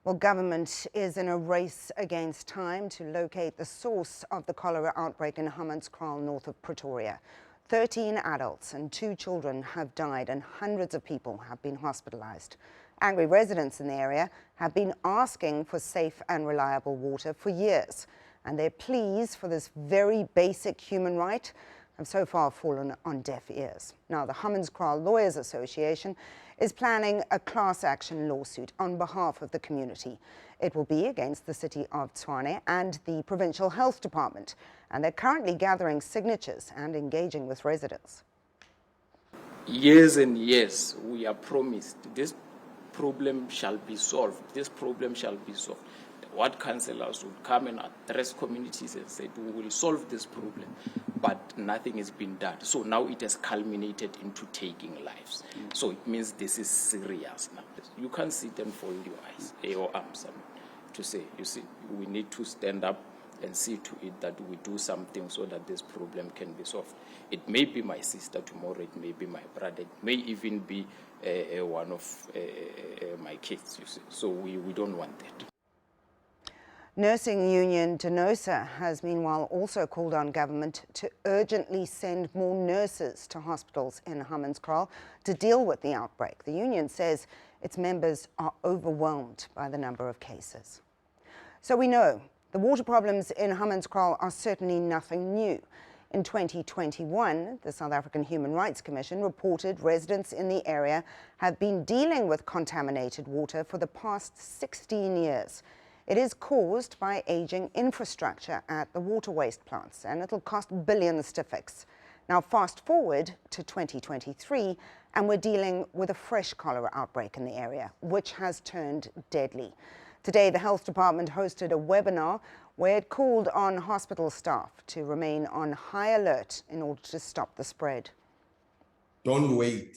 Well, government is in a race against time to locate the source of the cholera outbreak in Hammanskraal, north of Pretoria. 13 adults and 2 children have died and hundreds of people have been hospitalized. Angry residents in the area have been asking for safe and reliable water for years, and their pleas for this very basic human right have so far fallen on deaf ears. Now, the Hammanskraal Lawyers Association is planning a class action lawsuit on behalf of the community. It will be against the city of Tshwane and the provincial health department, and they're currently gathering signatures and engaging with residents. Years and years we are promised this problem shall be solved, this problem shall be solved. The ward councillors would come and address communities and say, we will solve this problem, but nothing has been done. So now it has culminated into taking lives. So it means this is serious now. You can't sit and fold your eyes, your arms, to say, you see, we need to stand up and see to it that we do something so that this problem can be solved. It may be my sister tomorrow, it may be my brother, it may even be one of my kids, you see. So we don't want that. Nursing union Denosa has meanwhile also called on government to urgently send more nurses to hospitals in Hammanskraal to deal with the outbreak. The union says its members are overwhelmed by the number of cases. So we know the water problems in Hammanskraal are certainly nothing new. In 2021, the South African Human Rights Commission reported residents in the area have been dealing with contaminated water for the past 16 years. It is caused by aging infrastructure at the water waste plants, and it'll cost billions to fix. Now, fast forward to 2023, and we're dealing with a fresh cholera outbreak in the area, which has turned deadly. Today, the health department hosted a webinar where it called on hospital staff to remain on high alert in order to stop the spread. Don't wait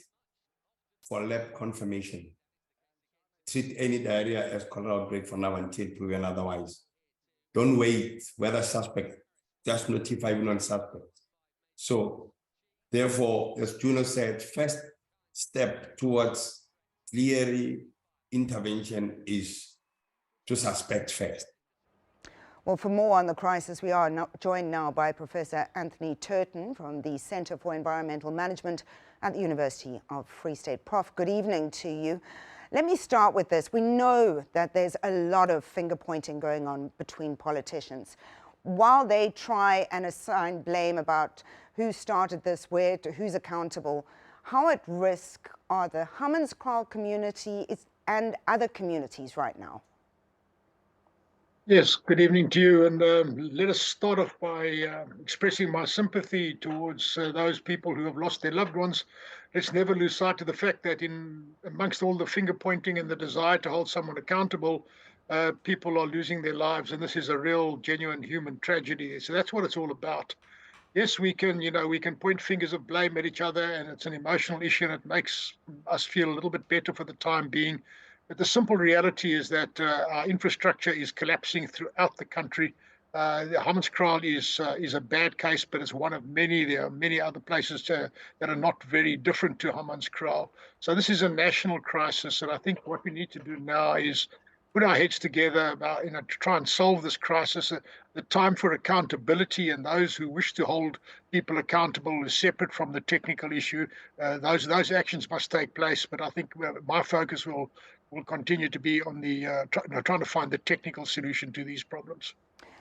for lab confirmation. Treat any diarrhea as cholera outbreak from now until proven otherwise. Don't wait whether suspect, just notify non-suspect. So therefore, as Juno said, first step towards clear intervention is to suspect first. Well, for more on the crisis, we are joined now by Professor Anthony Turton from the Centre for Environmental Management at the University of Free State. Prof, good evening to you. Let me start with this. We know that there's a lot of finger-pointing going on between politicians. While they try and assign blame about who started this, where, to who's accountable, how at risk are the Hammanskraal community and other communities right now? Yes, good evening to you. And let us start off by expressing my sympathy towards those people who have lost their loved ones. Let's never lose sight of the fact that amongst all the finger pointing and the desire to hold someone accountable, people are losing their lives. And this is a real, genuine human tragedy. So that's what it's all about. Yes, we can point fingers of blame at each other, and it's an emotional issue, and it makes us feel a little bit better for the time being. But the simple reality is that our infrastructure is collapsing throughout the country. The Hammanskraal is a bad case, but it's one of many. There are many other places that are not very different to Hammanskraal. So this is a national crisis, and I think what we need to do now is put our heads together about, to try and solve this crisis. The time for accountability and those who wish to hold people accountable is separate from the technical issue. Those actions must take place, but I think my focus will continue to be on the trying to find the technical solution to these problems.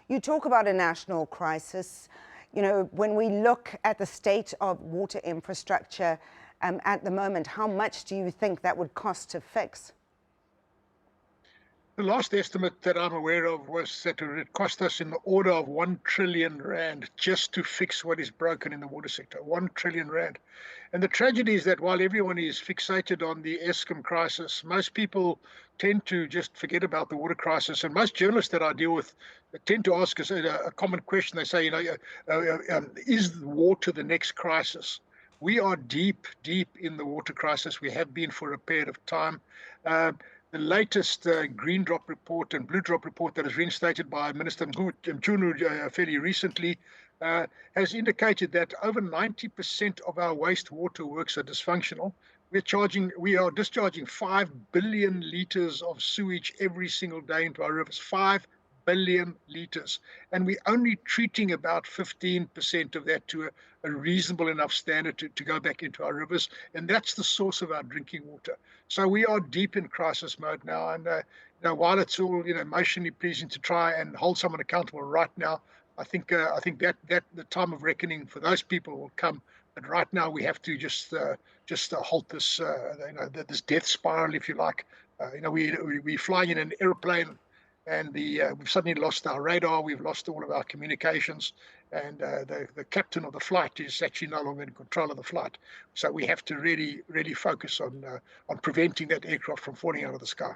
You talk about a national crisis. When we look at the state of water infrastructure at the moment, how much do you think that would cost to fix? The last estimate that I'm aware of was that it cost us in the order of 1 trillion rand just to fix what is broken in the water sector. 1 trillion rand. And the tragedy is that while everyone is fixated on the Eskom crisis, most people tend to just forget about the water crisis. And most journalists that I deal with tend to ask us a common question. They say, is water the next crisis? We are deep, deep in the water crisis. We have been for a period of time. The latest green drop report and blue drop report that is reinstated by Minister Mchunu fairly recently has indicated that over 90% of our wastewater works are dysfunctional. We are discharging 5 billion litres of sewage every single day into our rivers. 5 billion litres. And we're only treating about 15% of that to a reasonable enough standard to go back into our rivers. And that's the source of our drinking water. So we are deep in crisis mode now. And while it's all emotionally pleasing to try and hold someone accountable right now, I think that the time of reckoning for those people will come. But right now we have to just halt this this death spiral, if you like. We're flying in an airplane, and we've suddenly lost our radar. We've lost all of our communications, and the captain of the flight is actually no longer in control of the flight. So we have to really focus on preventing that aircraft from falling out of the sky.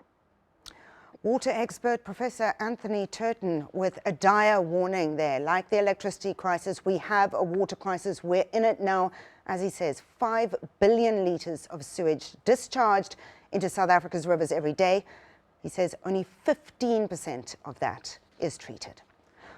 Water expert Professor Anthony Turton with a dire warning there. Like the electricity crisis, we have a water crisis. We're in it now. As he says, 5 billion litres of sewage discharged into South Africa's rivers every day. He says only 15% of that is treated.